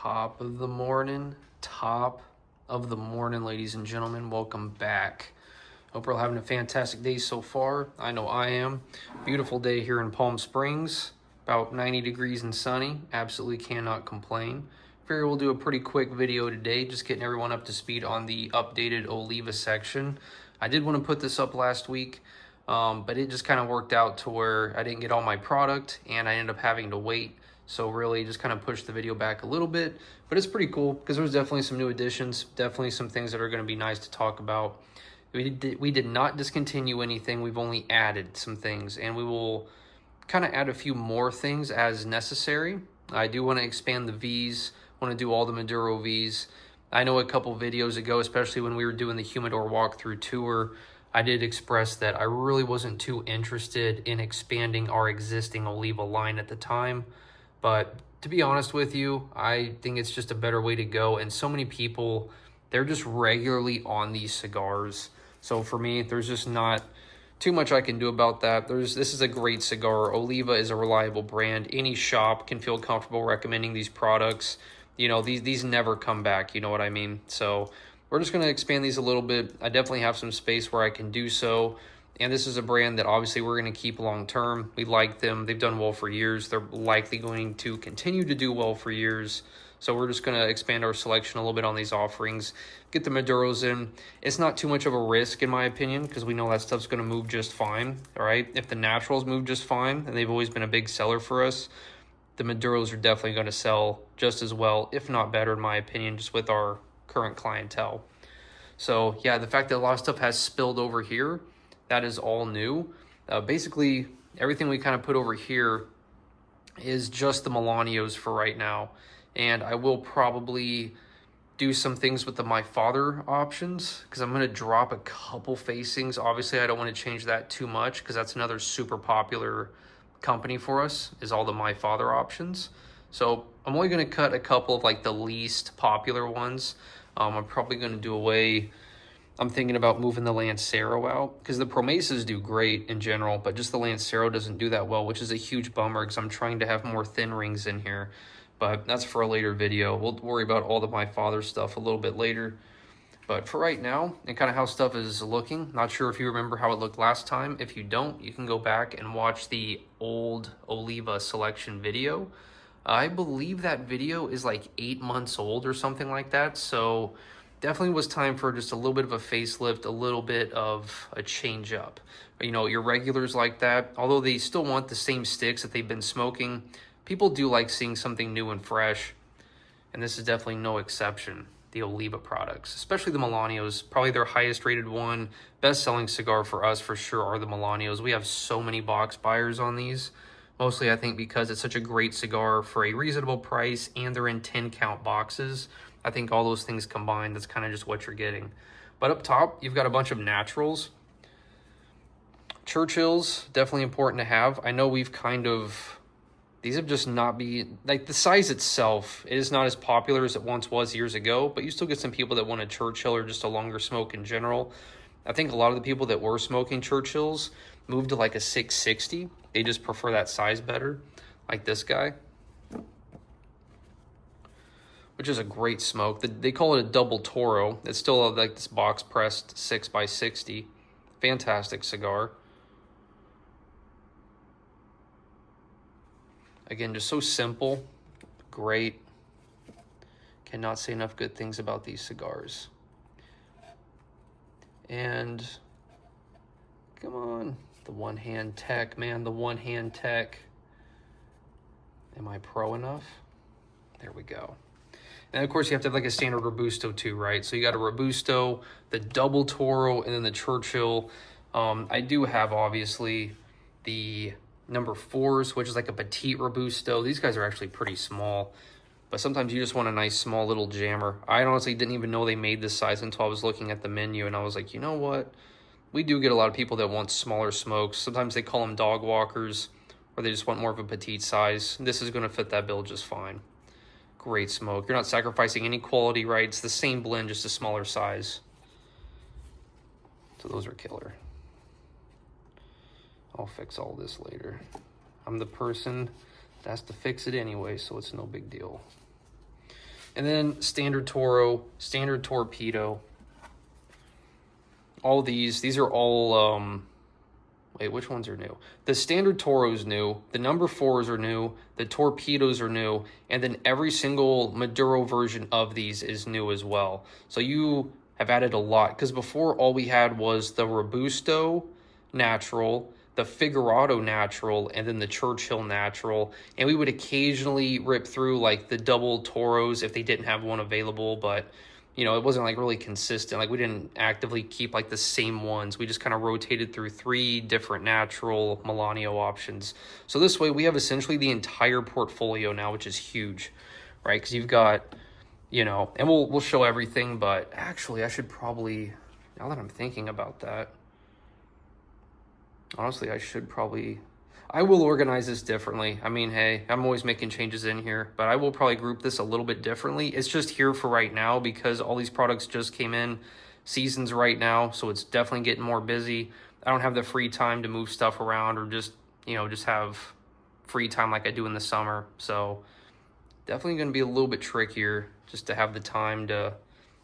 Top of the morning, ladies and gentlemen. Welcome back. Hope we're having a fantastic day so far. I know I am. Beautiful day here in Palm Springs, about 90 degrees and sunny. Absolutely cannot complain. Figure we'll do a pretty quick video today, just getting everyone up to speed on the updated Oliva section. I did want to put this up last week, but it just kind of worked out to where I didn't get all my product and I ended up having to wait. So really just kind of pushed the video back a little bit, but it's pretty cool because there's definitely some new additions, definitely some things that are going to be nice to talk about. We did not discontinue anything. We've only added some things, and we will kind of add a few more things as necessary. I do want to expand the Vs, want to do all the Maduro Vs. I know a couple videos ago, especially when we were doing the humidor walkthrough tour, I did express that I really wasn't too interested in expanding our existing Oliva line at the time. But to be honest with you, I think it's just a better way to go. And so many people, they're just regularly on these cigars. So for me, there's just not too much I can do about that. This is a great cigar. Oliva is a reliable brand. Any shop can feel comfortable recommending these products. You know, these never come back, you know what I mean? So we're just going to expand these a little bit. I definitely have some space where I can do so. And this is a brand that obviously we're going to keep long term. We like them. They've done well for years. They're likely going to continue to do well for years. So we're just going to expand our selection a little bit on these offerings. Get the Maduros in. It's not too much of a risk, in my opinion, because we know that stuff's going to move just fine. All right. If the naturals move just fine, and they've always been a big seller for us, the Maduros are definitely going to sell just as well, if not better, in my opinion, just with our current clientele. So yeah, the fact that a lot of stuff has spilled over here, that is all new. Basically, everything we kind of put over here is just the Melanios for right now. And I will probably do some things with the My Father options because I'm going to drop a couple facings. Obviously, I don't want to change that too much because that's another super popular company for us, is all the My Father options. So I'm only going to cut a couple of like the least popular ones. I'm probably going to do away. I'm thinking about moving the Lancero out because the Promesas do great in general, but just the Lancero doesn't do that well, which is a huge bummer because I'm trying to have more thin rings in here. But that's for a later video. We'll worry about all the My Father stuff a little bit later. But for right now, and kind of how stuff is looking, not sure if you remember how it looked last time. If you don't, you can go back and watch the old Oliva selection video. I believe that video is like 8 months old or something like that. So definitely was time for just a little bit of a facelift, a little bit of a change up. You know, your regulars like that, although they still want the same sticks that they've been smoking, people do like seeing something new and fresh. And this is definitely no exception. The Oliva products, especially the Melanios, probably their highest rated one. Best selling cigar for us for sure are the Melanios. We have so many box buyers on these. Mostly I think because it's such a great cigar for a reasonable price and they're in 10 count boxes. I think all those things combined, that's kind of just what you're getting. But up top, you've got a bunch of naturals. Churchills, definitely important to have. I know we've kind of, these have just not been, like the size itself is not as popular as it once was years ago, but you still get some people that want a Churchill or just a longer smoke in general. I think a lot of the people that were smoking Churchills moved to like a 660. They just prefer that size better, like this guy, which is a great smoke. They call it a double Toro. It's still like this box pressed 6x60. Fantastic cigar. Again, just so simple, great. Cannot say enough good things about these cigars. And come on, the one-hand tech, man, the one-hand tech. Am I pro enough? There we go. And of course, you have to have like a standard Robusto too, right? So you got a Robusto, the double Toro, and then the Churchill. I do have, obviously, the number 4s, which is like a petite Robusto. These guys are actually pretty small, but sometimes you just want a nice small little jammer. I honestly didn't even know they made this size until I was looking at the menu, and I was like, you know what? We do get a lot of people that want smaller smokes. Sometimes they call them dog walkers, or they just want more of a petite size. This is going to fit that bill just fine. Great smoke. You're not sacrificing any quality, right? It's the same blend, just a smaller size. So those are killer. I'll fix all this later. I'm the person that has to fix it anyway, so it's no big deal. And then standard Toro, standard Torpedo. All these are all, wait, which ones are new? The standard Toro's new, the number 4s are new, the Torpedoes are new, and then every single Maduro version of these is new as well. So you have added a lot, because before all we had was the Robusto Natural, the Figurado Natural, and then the Churchill Natural. And we would occasionally rip through like the double Toros if they didn't have one available, but you know, it wasn't like really consistent. Like we didn't actively keep like the same ones. We just kind of rotated through 3 different natural Melanio options. So this way we have essentially the entire portfolio now, which is huge, right? Because you've got, you know, and we'll show everything, but actually I should probably, now that I'm thinking about that, honestly, I will organize this differently. I mean, hey, I'm always making changes in here, but I will probably group this a little bit differently. It's just here for right now because all these products just came in. Season's right now, so it's definitely getting more busy. I don't have the free time to move stuff around or just, you know, just have free time like I do in the summer. So definitely going to be a little bit trickier just to have the time to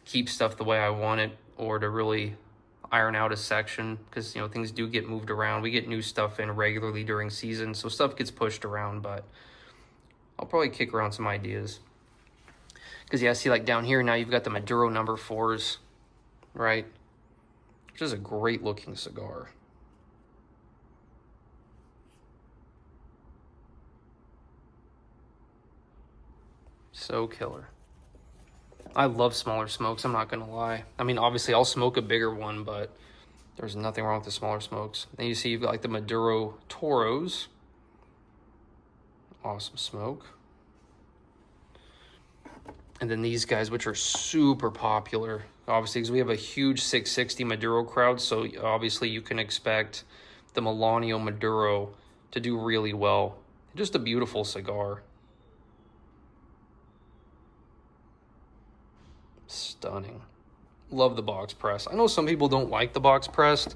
keep stuff the way I want it or to really iron out a section because, you know, things do get moved around. We get new stuff in regularly during season, so stuff gets pushed around, but I'll probably kick around some ideas. Because, yeah, see, like down here now you've got the Maduro number 4s, right? Which is a great looking cigar. So killer. I love smaller smokes, I'm not gonna lie. I mean, obviously I'll smoke a bigger one, but there's nothing wrong with the smaller smokes. Then you see you've got like the Maduro Toros. Awesome smoke. And then these guys, which are super popular, obviously, because we have a huge 660 Maduro crowd, so obviously you can expect the Melanio Maduro to do really well. Just a beautiful cigar. Stunning. Love the box press. I know some people don't like the box pressed.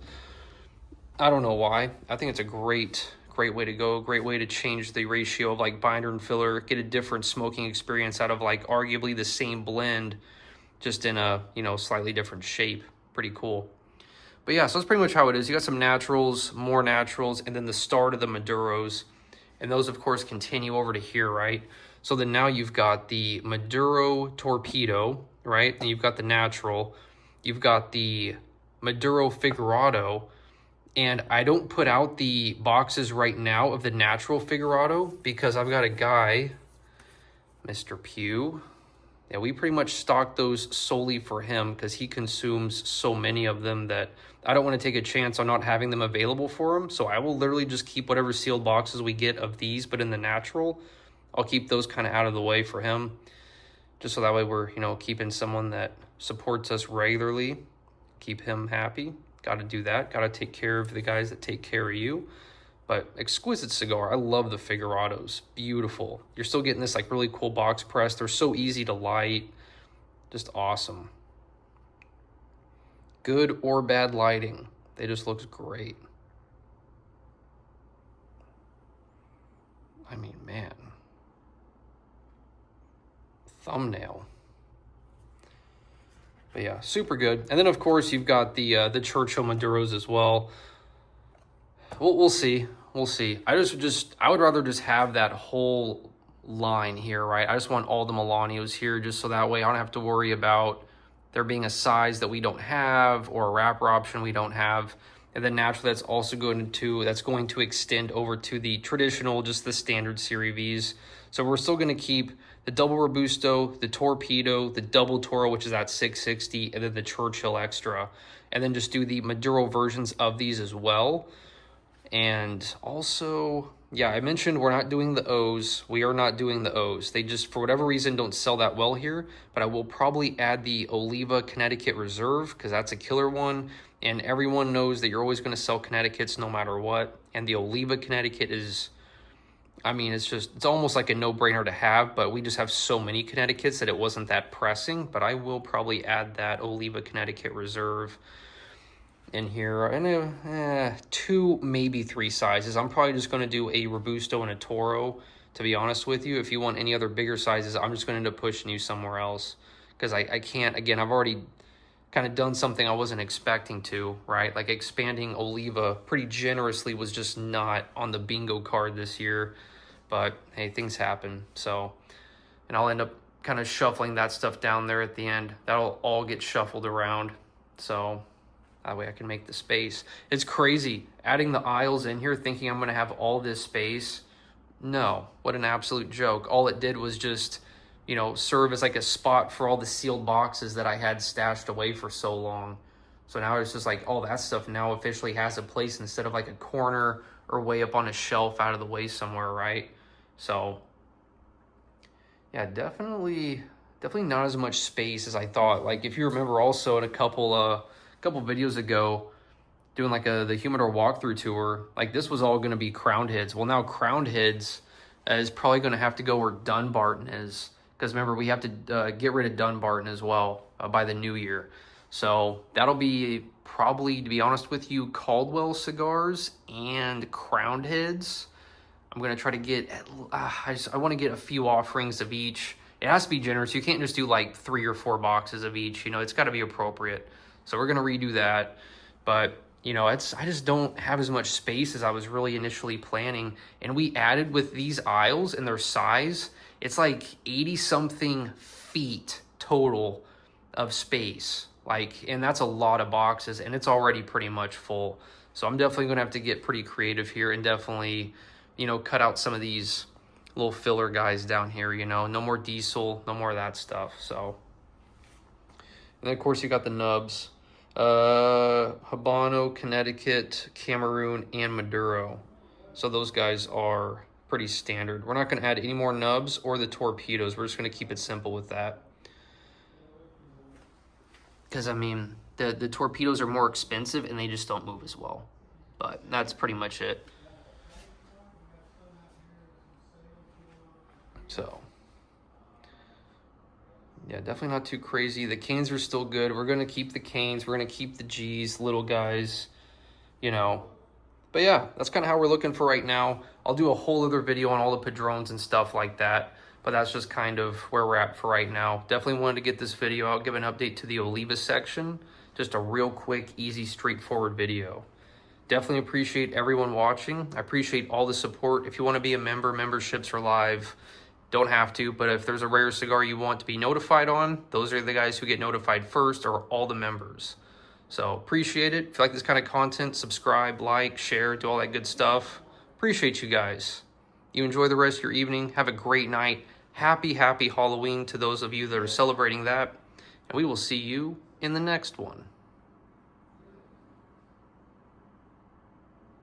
I don't know why. I think it's a great way to go. Great way to change the ratio of like binder and filler, get a different smoking experience out of like arguably the same blend, just in a, you know, slightly different shape. Pretty cool. But yeah, so that's pretty much how it is. You got some naturals, more naturals, and then the start of the Maduros. And those, of course, continue over to here, right? So then now you've got the Maduro Torpedo, right? And you've got the natural. You've got the Maduro Figurado. And I don't put out the boxes right now of the natural Figurado because I've got a guy, Mr. Pugh. Yeah, we pretty much stock those solely for him because he consumes so many of them that I don't want to take a chance on not having them available for him. So I will literally just keep whatever sealed boxes we get of these, but in the natural, I'll keep those kind of out of the way for him. Just so that way we're, you know, keeping someone that supports us regularly, keep him happy. Got to do that. Got to take care of the guys that take care of you. But exquisite cigar. I love the Figurados. Beautiful. You're still getting this like really cool box press. They're so easy to light. Just awesome. Good or bad lighting. They just look great. I mean, man. Thumbnail. But yeah, super good. And then of course you've got the Churchill Maduros as well. We'll see. We'll see. I would rather just have that whole line here, right? I just want all the Melanios here just so that way I don't have to worry about there being a size that we don't have or a wrapper option we don't have. And then naturally that's going to extend over to the traditional, just the standard Serie Vs. So we're still going to keep the double Robusto, the Torpedo, the double Toro, which is at 660, and then the Churchill Extra. And then just do the Maduro versions of these as well. And also, yeah, I mentioned we're not doing the O's. We are not doing the O's. They just, for whatever reason, don't sell that well here. But I will probably add the Oliva Connecticut Reserve because that's a killer one. And everyone knows that you're always going to sell Connecticut's no matter what. And the Oliva Connecticut is, I mean, it's almost like a no-brainer to have. But we just have so many Connecticut's that it wasn't that pressing. But I will probably add that Oliva Connecticut Reserve in here. And 2, maybe 3 sizes. I'm probably just going to do a Robusto and a Toro to be honest with you. If you want any other bigger sizes, I'm just going to end up pushing you somewhere else, because I can't. Again, I've already kind of done something I wasn't expecting to, right? Like expanding Oliva pretty generously was just not on the bingo card this year. But hey, things happen. So, and I'll end up kind of shuffling that stuff down there at the end. That'll all get shuffled around. So that way I can make the space. It's crazy adding the aisles in here thinking I'm going to have all this space. No, what an absolute joke. All it did was just, you know, serve as like a spot for all the sealed boxes that I had stashed away for so long. So now it's just like all that stuff now officially has a place instead of like a corner or way up on a shelf out of the way somewhere, right? So yeah, definitely not as much space as I thought. Like if you remember also in a couple videos ago, doing like the humidor walkthrough tour, like this was all going to be crowned heads. Well, now crowned heads is probably going to have to go where Dunbarton is, because remember we have to get rid of Dunbarton as well by the new year. So that'll be probably, to be honest with you, Caldwell cigars and crowned heads. I'm going to try to get, I want to get a few offerings of each. It has to be generous. You can't just do like 3 or 4 boxes of each. You know, it's got to be appropriate. So we're going to redo that. But, you know, I just don't have as much space as I was really initially planning. And we added with these aisles and their size, it's like 80-something feet total of space. Like, and that's a lot of boxes, and it's already pretty much full. So I'm definitely going to have to get pretty creative here and definitely, you know, cut out some of these little filler guys down here, you know. No more diesel, no more of that stuff. So, and then of course you got the nubs. Habano, Connecticut, Cameroon, and Maduro. So those guys are pretty standard. We're not going to add any more nubs or the torpedoes. We're just going to keep it simple with that. Because, I mean, the torpedoes are more expensive and they just don't move as well. But that's pretty much it. So, yeah, definitely not too crazy. The canes are still good. We're going to keep the canes. We're going to keep the G's, little guys, you know. But yeah, that's kind of how we're looking for right now. I'll do a whole other video on all the padrones and stuff like that. But that's just kind of where we're at for right now. Definitely wanted to get this video out, give an update to the Oliva section. Just a real quick, easy, straightforward video. Definitely appreciate everyone watching. I appreciate all the support. If you want to be a member, memberships are live. Don't have to, but if there's a rare cigar you want to be notified on, those are the guys who get notified first, or all the members. So appreciate it. If you like this kind of content, subscribe, like, share, do all that good stuff. Appreciate you guys. You enjoy the rest of your evening. Have a great night. Happy Halloween to those of you that are celebrating that. And we will see you in the next one.